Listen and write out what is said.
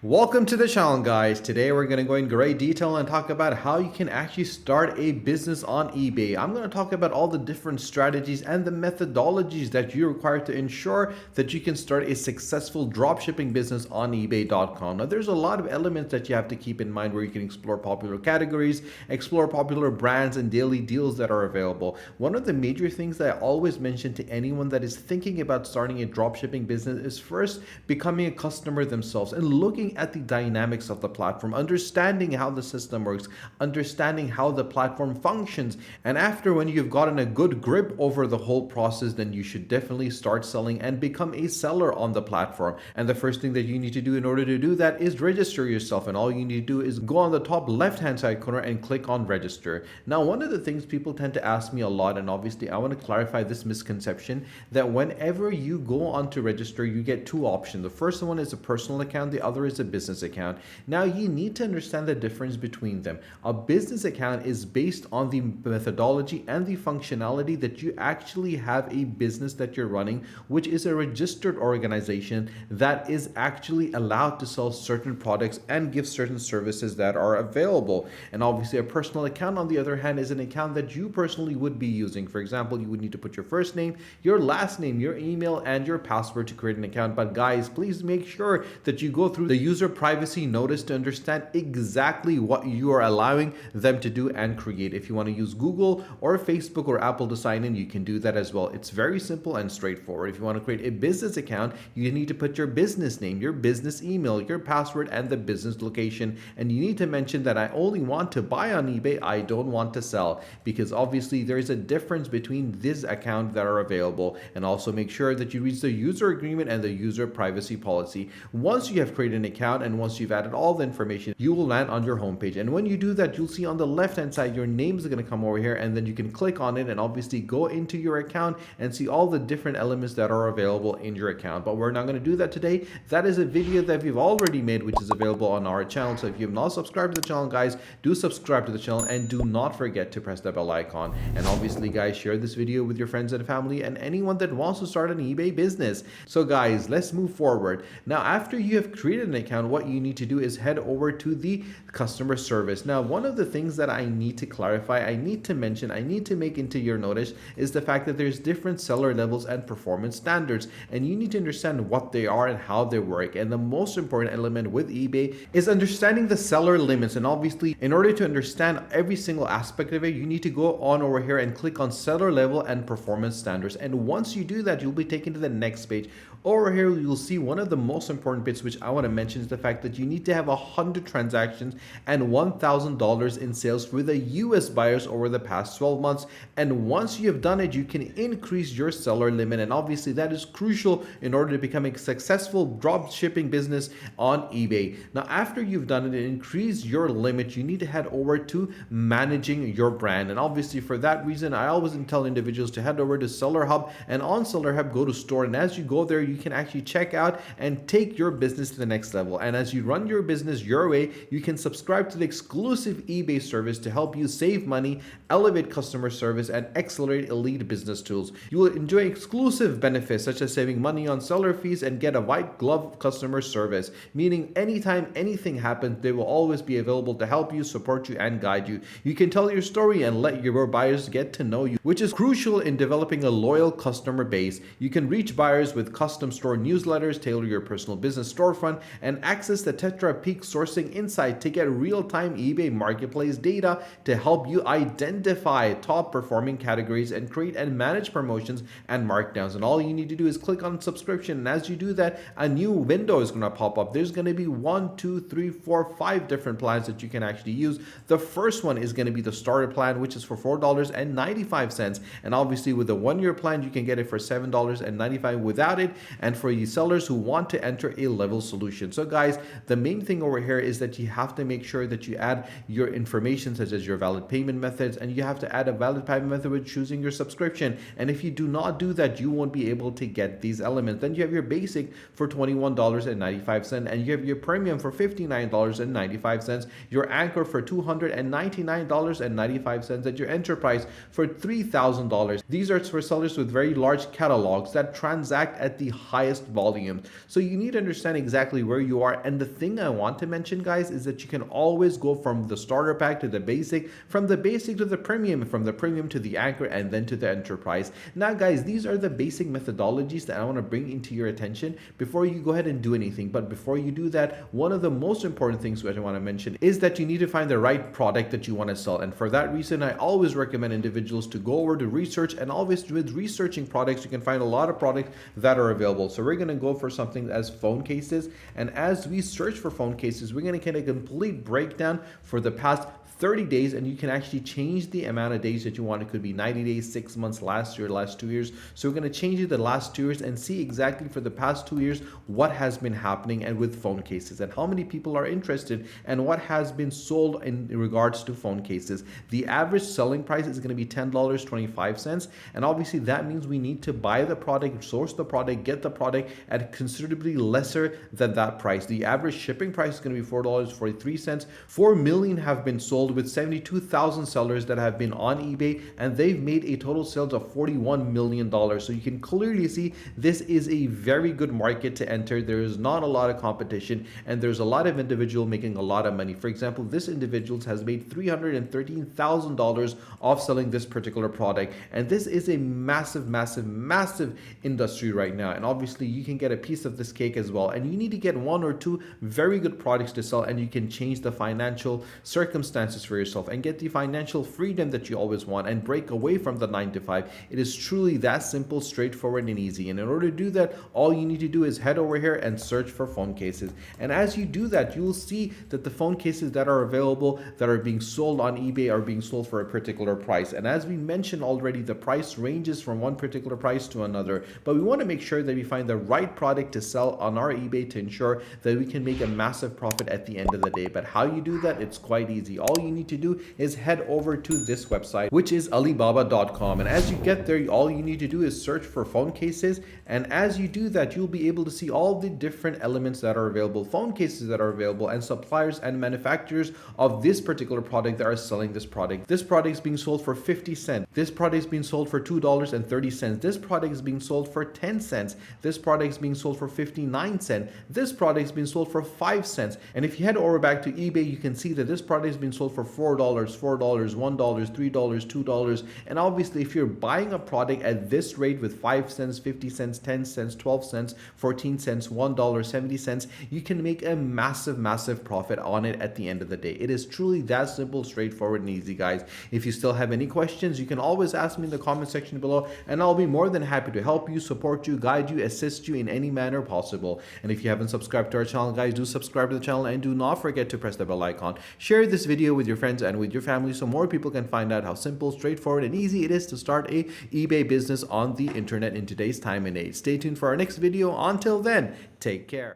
Welcome to the channel, guys. Today we're going to go in great detail and talk about how you can actually start a business on eBay. I'm going to talk about all the different strategies and the methodologies that you require to ensure that you can start a successful dropshipping business on eBay.com. Now, there's a lot of elements that you have to keep in mind where you can explore popular categories, explore popular brands and daily deals that are available. One of the major things that I always mention to anyone that is thinking about starting a dropshipping business is first becoming a customer themselves and looking at the dynamics of the platform, understanding how the system works, understanding how the platform functions. And after, when you've gotten a good grip over the whole process, then you should definitely start selling and become a seller on the platform. And the first thing that you need to do in order to do that is register yourself. And all you need to do is go on the top left hand side corner and click on register. Now, one of the things people tend to ask me a lot, and obviously I want to clarify this misconception, that whenever you go on to register, you get two options. The first one is a personal account, the other is a business account. Now, you need to understand the difference between them. A business account is based on the methodology and the functionality that you actually have a business that you're running, which is a registered organization that is actually allowed to sell certain products and give certain services that are available. And obviously, a personal account, on the other hand, is an account that you personally would be using. For example, you would need to put your first name, your last name, your email, and your password to create an account. But guys, please make sure that you go through the user privacy notice to understand exactly what you are allowing them to do and create. If you want to use Google or Facebook or Apple to sign in, you can do that as well. It's very simple and straightforward. If you want to create a business account, you need to put your business name, your business email, your password, and the business location. And you need to mention that I only want to buy on eBay, I don't want to sell, because obviously there is a difference between this account that are available. And also make sure that you read the user agreement and the user privacy policy. Once you have created an account and once you've added all the information, you will land on your homepage. And when you do that, you'll see on the left hand side your name is going to come over here, and then you can click on it and obviously go into your account and see all the different elements that are available in your account. But we're not going to do that today. That is a video that we've already made, which is available on our channel. So if you have not subscribed to the channel, guys, do subscribe to the channel and do not forget to press the bell icon. And obviously, guys, share this video with your friends and family and anyone that wants to start an eBay business. So guys, let's move forward. Now, after you have created an account, what you need to do is head over to the customer service. Now, one of the things that I need to clarify, I need to mention, I need to make into your notice is the fact that there's different seller levels and performance standards, and you need to understand what they are and how they work. And the most important element with eBay is understanding the seller limits. And obviously, in order to understand every single aspect of it, you need to go on over here and click on seller level and performance standards. And once you do that, you'll be taken to the next page. Over here, you'll see one of the most important bits which I want to mention is the fact that you need to have 100 transactions and $1,000 in sales with the US buyers over the past 12 months. And once you have done it, you can increase your seller limit. And obviously, that is crucial in order to become a successful drop shipping business on eBay. Now, after you've done it and increase your limit, you need to head over to managing your brand. And obviously, for that reason, I always tell individuals to head over to Seller Hub, and on Seller Hub, go to store. And as you go there, you can actually check out and take your business to the next level. And as you run your business your way, you can subscribe to the exclusive eBay service to help you save money, elevate customer service, and accelerate elite business tools. You will enjoy exclusive benefits such as saving money on seller fees and get a white glove customer service, meaning anytime anything happens, they will always be available to help you, support you, and guide you. You can tell your story and let your buyers get to know you, which is crucial in developing a loyal customer base. You can reach buyers with custom store newsletters, tailor your personal business storefront, and access the Tetra Peak sourcing insight to get real-time eBay marketplace data to help you identify top performing categories and create and manage promotions and markdowns. And all you need to do is click on subscription. And as you do that, a new window is going to pop up. There's going to be 1, 2, 3, 4, 5 different plans that you can actually use. The first one is going to be the starter plan, which is for $4.95. And obviously, with the 1-year plan, you can get it for $7.95 without it. And for you sellers who want to enter a level solution. So guys, the main thing over here is that you have to make sure that you add your information such as your valid payment methods, and you have to add a valid payment method with choosing your subscription. And if you do not do that, you won't be able to get these elements. Then you have your basic for $21.95, and you have your premium for $59.95, your anchor for $299.95, and your enterprise for $3,000. These are for sellers with very large catalogs that transact at the highest volume. So you need to understand exactly where you are. And the thing I want to mention, guys, is that you can always go from the starter pack to the basic, from the basic to the premium, from the premium to the anchor, and then to the enterprise. Now, guys, these are the basic methodologies that I want to bring into your attention before you go ahead and do anything. But before you do that, one of the most important things that I want to mention is that you need to find the right product that you want to sell. And for that reason, I always recommend individuals to go over to research, and always with researching products, you can find a lot of products that are available. So we're going to go for something as phone cases. And as we search for phone cases, we're going to get a complete breakdown for the past 30 days, and you can actually change the amount of days that you want. It could be 90 days, 6 months, last year, last 2 years. So we're going to change it the last 2 years and see exactly for the past 2 years what has been happening and with phone cases, and how many people are interested, and what has been sold in regards to phone cases. The average selling price is going to be $10.25, and obviously that means we need to buy the product, source the product, get the product at considerably lesser than that price. The average shipping price is going to be $4.43. 4 million have been sold with 72,000 sellers that have been on eBay, and they've made a total sales of $41 million. So you can clearly see this is a very good market to enter. There is not a lot of competition, and there's a lot of individuals making a lot of money. For example, this individual has made $313,000 off selling this particular product, and this is a massive, massive, massive industry right now. And obviously you can get a piece of this cake as well, and you need to get 1 or 2 very good products to sell, and you can change the financial circumstances for yourself and get the financial freedom that you always want and break away from the 9 to 5. It is truly that simple, straightforward, and easy. And in order to do that, all you need to do is head over here and search for phone cases. And as you do that, you will see that the phone cases that are available, that are being sold on eBay, are being sold for a particular price. And as we mentioned already, the price ranges from one particular price to another, but we want to make sure that we find the right product to sell on our eBay to ensure that we can make a massive profit at the end of the day. But how you do that, it's quite easy. All you need to do is head over to this website, which is alibaba.com. And as you get there, all you need to do is search for phone cases. And as you do that, you'll be able to see all the different elements that are available, phone cases that are available, and suppliers and manufacturers of this particular product that are selling this product. This product is being sold for 50 cents. This product is being sold for $2.30. This product is being sold for 10 cents. This product is being sold for 59 cents. This product is being sold for 5 cents. And if you head over back to eBay, you can see that this product is being sold for $4, $1, $3, $2. And obviously, if you're buying a product at this rate with 5 cents, 50 cents, 10 cents, 12 cents, 14 cents, $1, 70 cents, you can make a massive, massive profit on it at the end of the day. It is truly that simple, straightforward, and easy, guys. If you still have any questions, you can always ask me in the comment section below, and I'll be more than happy to help you, support you, guide you, assist you in any manner possible. And if you haven't subscribed to our channel, guys, do subscribe to the channel, and do not forget to press the bell icon. Share this video with your friends and with your family so more people can find out how simple, straightforward, and easy it is to start a eBay business on the internet in today's time and age. Stay tuned for our next video. Until then, take care.